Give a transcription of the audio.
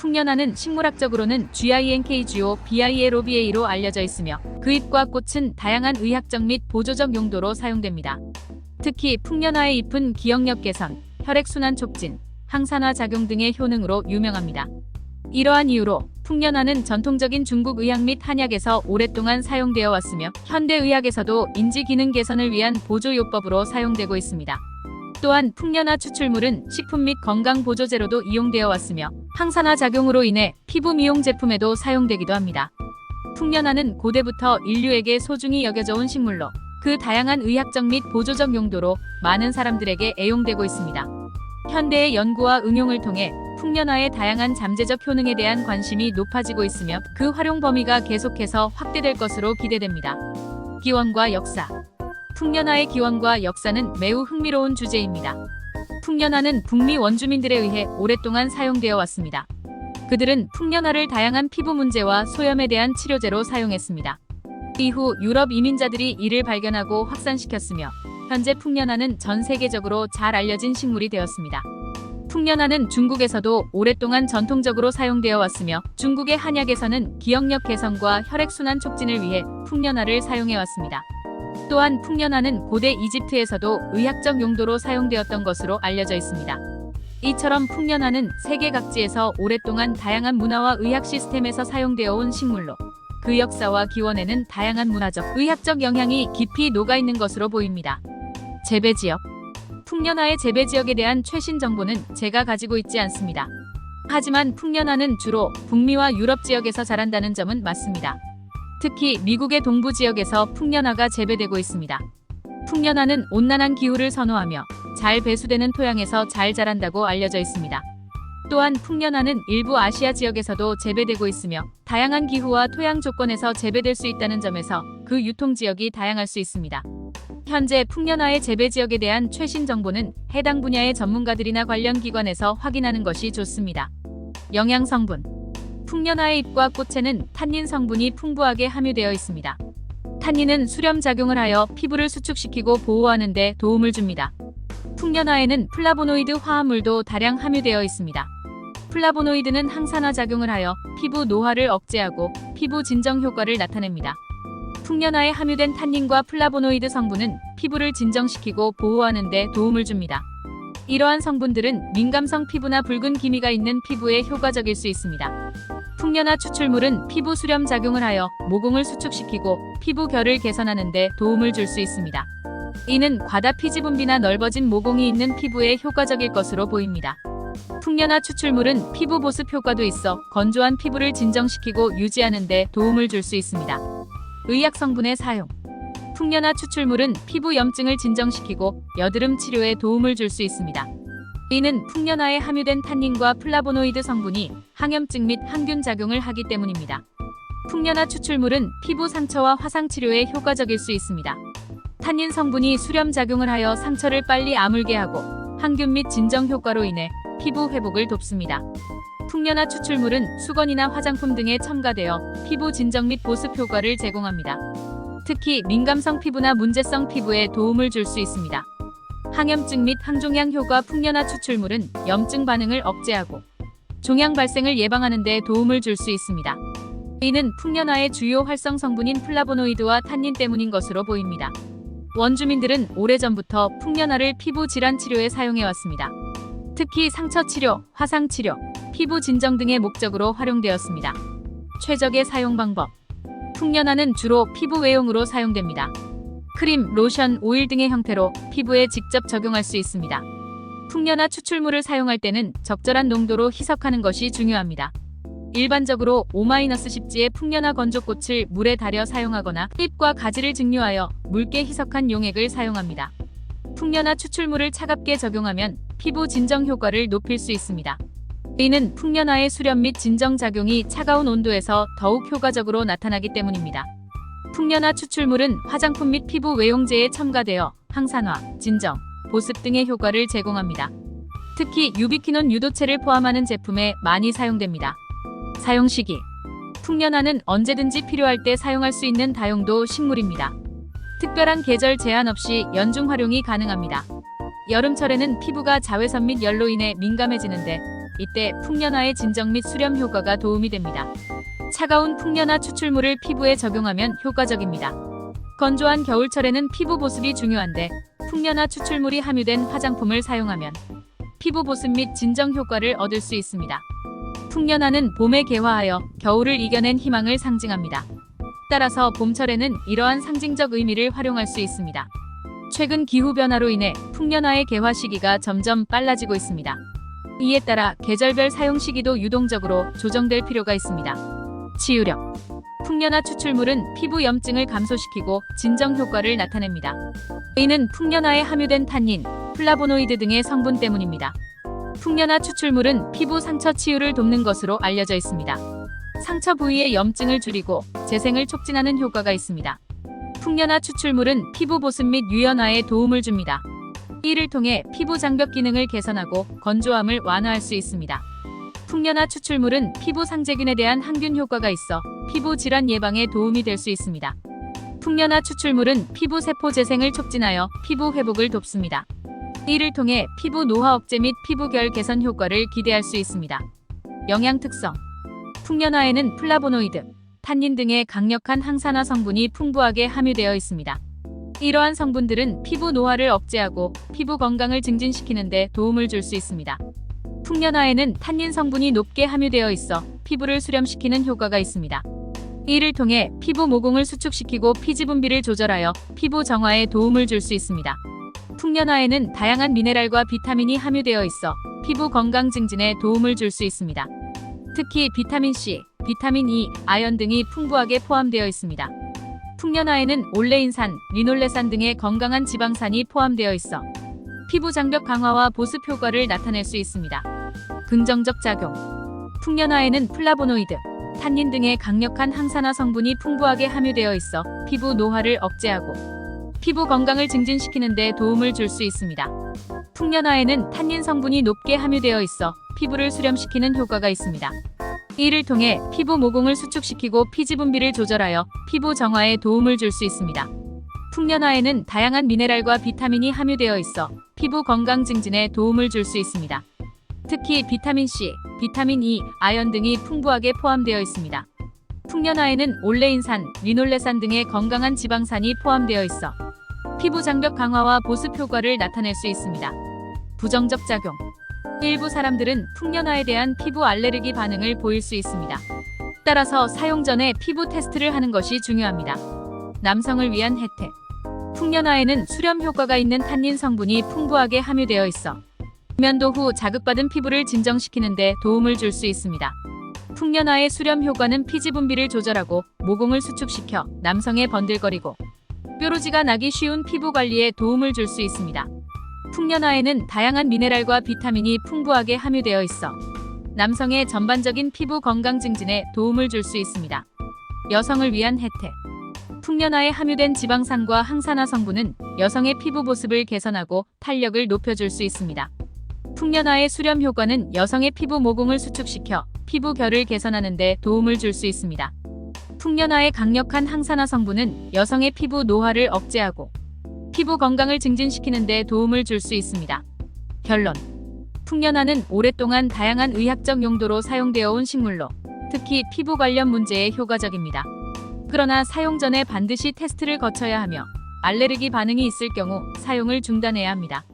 풍년화는 식물학적으로는 GINKGO-BILOBA로 알려져 있으며 그 잎과 꽃은 다양한 의학적 및 보조적 용도로 사용됩니다. 특히 풍년화의 잎은 기억력 개선, 혈액순환 촉진, 항산화 작용 등의 효능으로 유명합니다. 이러한 이유로 풍년화는 전통적인 중국 의학 및 한약에서 오랫동안 사용되어 왔으며 현대의학에서도 인지 기능 개선을 위한 보조요법으로 사용되고 있습니다. 또한 풍년화 추출물은 식품 및 건강 보조제로도 이용되어 왔으며 항산화 작용으로 인해 피부 미용 제품에도 사용되기도 합니다. 풍년화는 고대부터 인류에게 소중히 여겨져 온 식물로 그 다양한 의학적 및 보조적 용도로 많은 사람들에게 애용되고 있습니다. 현대의 연구와 응용을 통해 풍년화의 다양한 잠재적 효능에 대한 관심이 높아지고 있으며 그 활용 범위가 계속해서 확대될 것으로 기대됩니다. 기원과 역사. 풍년화의 기원과 역사는 매우 흥미로운 주제입니다. 풍년화는 북미 원주민들에 의해 오랫동안 사용되어 왔습니다. 그들은 풍년화를 다양한 피부 문제와 소염에 대한 치료제로 사용했습니다. 이후 유럽 이민자들이 이를 발견하고 확산시켰으며 현재 풍년화는 전 세계적으로 잘 알려진 식물이 되었습니다. 풍년화는 중국에서도 오랫동안 전통적으로 사용되어 왔으며 중국의 한약에서는 기억력 개선과 혈액순환 촉진을 위해 풍년화를 사용해 왔습니다. 또한 풍년화는 고대 이집트에서도 의학적 용도로 사용되었던 것으로 알려져 있습니다. 이처럼 풍년화는 세계 각지에서 오랫동안 다양한 문화와 의학 시스템에서 사용되어 온 식물로 그 역사와 기원에는 다양한 문화적, 의학적 영향이 깊이 녹아있는 것으로 보입니다. 재배지역. 풍년화의 재배지역에 대한 최신 정보는 제가 가지고 있지 않습니다. 하지만 풍년화는 주로 북미와 유럽 지역에서 자란다는 점은 맞습니다. 특히 미국의 동부 지역에서 풍년화가 재배되고 있습니다. 풍년화는 온난한 기후를 선호하며 잘 배수되는 토양에서 잘 자란다고 알려져 있습니다. 또한 풍년화는 일부 아시아 지역에서도 재배되고 있으며 다양한 기후와 토양 조건에서 재배될 수 있다는 점에서 그 유통 지역이 다양할 수 있습니다. 현재 풍년화의 재배 지역에 대한 최신 정보는 해당 분야의 전문가들이나 관련 기관에서 확인하는 것이 좋습니다. 영양 성분. 풍년화의 잎과 꽃에는 탄닌 성분이 풍부하게 함유되어 있습니다. 탄닌은 수렴 작용을 하여 피부를 수축시키고 보호하는 데 도움을 줍니다. 풍년화에는 플라보노이드 화합물도 다량 함유되어 있습니다. 플라보노이드는 항산화 작용을 하여 피부 노화를 억제하고 피부 진정 효과를 나타냅니다. 풍년화에 함유된 탄닌과 플라보노이드 성분은 피부를 진정시키고 보호하는 데 도움을 줍니다. 이러한 성분들은 민감성 피부나 붉은 기미가 있는 피부에 효과적일 수 있습니다. 풍년화 추출물은 피부 수렴 작용을 하여 모공을 수축시키고 피부 결을 개선하는 데 도움을 줄 수 있습니다. 이는 과다 피지 분비나 넓어진 모공이 있는 피부에 효과적일 것으로 보입니다. 풍년화 추출물은 피부 보습 효과도 있어 건조한 피부를 진정시키고 유지하는 데 도움을 줄 수 있습니다. 의학 성분의 사용. 풍년화 추출물은 피부 염증을 진정시키고 여드름 치료에 도움을 줄 수 있습니다. 이는 풍년화에 함유된 탄닌과 플라보노이드 성분이 항염증 및 항균 작용을 하기 때문입니다. 풍년화 추출물은 피부 상처와 화상 치료에 효과적일 수 있습니다. 탄닌 성분이 수렴 작용을 하여 상처를 빨리 아물게 하고 항균 및 진정 효과로 인해 피부 회복을 돕습니다. 풍년화 추출물은 수건이나 화장품 등에 첨가되어 피부 진정 및 보습 효과를 제공합니다. 특히 민감성 피부나 문제성 피부에 도움을 줄 수 있습니다. 항염증 및 항종양 효과. 풍년화 추출물은 염증 반응을 억제하고 종양 발생을 예방하는 데 도움을 줄 수 있습니다. 이는 풍년화의 주요 활성 성분인 플라보노이드와 탄닌 때문인 것으로 보입니다. 원주민들은 오래전부터 풍년화를 피부 질환 치료에 사용해왔습니다. 특히 상처 치료, 화상 치료, 피부 진정 등의 목적으로 활용되었습니다. 최적의 사용 방법. 풍년화는 주로 피부 외용으로 사용됩니다. 크림, 로션, 오일 등의 형태로 피부에 직접 적용할 수 있습니다. 풍년화 추출물을 사용할 때는 적절한 농도로 희석하는 것이 중요합니다. 일반적으로 5-10G의 풍년화 건조꽃을 물에 달여 사용하거나 잎과 가지를 증류하여 묽게 희석한 용액을 사용합니다. 풍년화 추출물을 차갑게 적용하면 피부 진정 효과를 높일 수 있습니다. 이는 풍년화의 수렴 및 진정 작용이 차가운 온도에서 더욱 효과적으로 나타나기 때문입니다. 풍년화 추출물은 화장품 및 피부 외용제에 첨가되어 항산화, 진정, 보습 등의 효과를 제공합니다. 특히 유비퀴논 유도체를 포함하는 제품에 많이 사용됩니다. 사용 시기. 풍년화는 언제든지 필요할 때 사용할 수 있는 다용도 식물입니다. 특별한 계절 제한 없이 연중 활용이 가능합니다. 여름철에는 피부가 자외선 및 열로 인해 민감해지는데 이때 풍년화의 진정 및 수렴 효과가 도움이 됩니다. 차가운 풍년화 추출물을 피부에 적용하면 효과적입니다. 건조한 겨울철에는 피부 보습이 중요한데 풍년화 추출물이 함유된 화장품을 사용하면 피부 보습 및 진정 효과를 얻을 수 있습니다. 풍년화는 봄에 개화하여 겨울을 이겨낸 희망을 상징합니다. 따라서 봄철에는 이러한 상징적 의미를 활용할 수 있습니다. 최근 기후변화로 인해 풍년화의 개화 시기가 점점 빨라지고 있습니다. 이에 따라 계절별 사용 시기도 유동적으로 조정될 필요가 있습니다. 치유력. 풍년화 추출물은 피부 염증을 감소시키고 진정 효과를 나타냅니다. 이는 풍년화에 함유된 탄닌, 플라보노이드 등의 성분 때문입니다. 풍년화 추출물은 피부 상처 치유를 돕는 것으로 알려져 있습니다. 상처 부위의 염증을 줄이고 재생을 촉진하는 효과가 있습니다. 풍년화 추출물은 피부 보습 및 유연화에 도움을 줍니다. 이를 통해 피부 장벽 기능을 개선하고 건조함을 완화할 수 있습니다. 풍년화 추출물은 피부 상재균에 대한 항균 효과가 있어 피부 질환 예방에 도움이 될 수 있습니다. 풍년화 추출물은 피부 세포 재생을 촉진하여 피부 회복을 돕습니다. 이를 통해 피부 노화 억제 및 피부결 개선 효과를 기대할 수 있습니다. 영양 특성. 풍년화에는 플라보노이드, 탄닌 등의 강력한 항산화 성분이 풍부하게 함유되어 있습니다. 이러한 성분들은 피부 노화를 억제하고 피부 건강을 증진시키는 데 도움을 줄 수 있습니다. 풍년화에는 탄닌 성분이 높게 함유되어 있어 피부를 수렴시키는 효과가 있습니다. 이를 통해 피부 모공을 수축시키고 피지 분비를 조절하여 피부 정화에 도움을 줄 수 있습니다. 풍년화에는 다양한 미네랄과 비타민이 함유되어 있어 피부 건강 증진에 도움을 줄 수 있습니다. 특히 비타민 C, 비타민 E, 아연 등이 풍부하게 포함되어 있습니다. 풍년화에는 올레인산, 리놀레산 등의 건강한 지방산이 포함되어 있어 피부 장벽 강화와 보습 효과를 나타낼 수 있습니다. 긍정적 작용. 풍년화에는 플라보노이드, 탄닌 등의 강력한 항산화 성분이 풍부하게 함유되어 있어 피부 노화를 억제하고 피부 건강을 증진시키는 데 도움을 줄 수 있습니다. 풍년화에는 탄닌 성분이 높게 함유되어 있어 피부를 수렴시키는 효과가 있습니다. 이를 통해 피부 모공을 수축시키고 피지 분비를 조절하여 피부 정화에 도움을 줄 수 있습니다. 풍년화에는 다양한 미네랄과 비타민이 함유되어 있어 피부 건강 증진에 도움을 줄 수 있습니다. 특히 비타민 C, 비타민 E, 아연 등이 풍부하게 포함되어 있습니다. 풍년화에는 올레인산, 리놀레산 등의 건강한 지방산이 포함되어 있어 피부 장벽 강화와 보습 효과를 나타낼 수 있습니다. 부정적 작용. 일부 사람들은 풍년화에 대한 피부 알레르기 반응을 보일 수 있습니다. 따라서 사용 전에 피부 테스트를 하는 것이 중요합니다. 남성을 위한 혜택. 풍년화에는 수렴 효과가 있는 탄닌 성분이 풍부하게 함유되어 있어 면도 후 자극받은 피부를 진정시키는 데 도움을 줄 수 있습니다. 풍년화의 수렴 효과는 피지 분비를 조절하고 모공을 수축시켜 남성의 번들거리고 뾰루지가 나기 쉬운 피부 관리에 도움을 줄 수 있습니다. 풍년화에는 다양한 미네랄과 비타민이 풍부하게 함유되어 있어 남성의 전반적인 피부 건강 증진에 도움을 줄 수 있습니다. 여성을 위한 혜택. 풍년화에 함유된 지방산과 항산화 성분은 여성의 피부 보습을 개선하고 탄력을 높여줄 수 있습니다. 풍년화의 수렴 효과는 여성의 피부 모공을 수축시켜 피부 결을 개선하는 데 도움을 줄 수 있습니다. 풍년화의 강력한 항산화 성분은 여성의 피부 노화를 억제하고 피부 건강을 증진시키는 데 도움을 줄 수 있습니다. 결론. 풍년화는 오랫동안 다양한 의학적 용도로 사용되어 온 식물로 특히 피부 관련 문제에 효과적입니다. 그러나 사용 전에 반드시 테스트를 거쳐야 하며 알레르기 반응이 있을 경우 사용을 중단해야 합니다.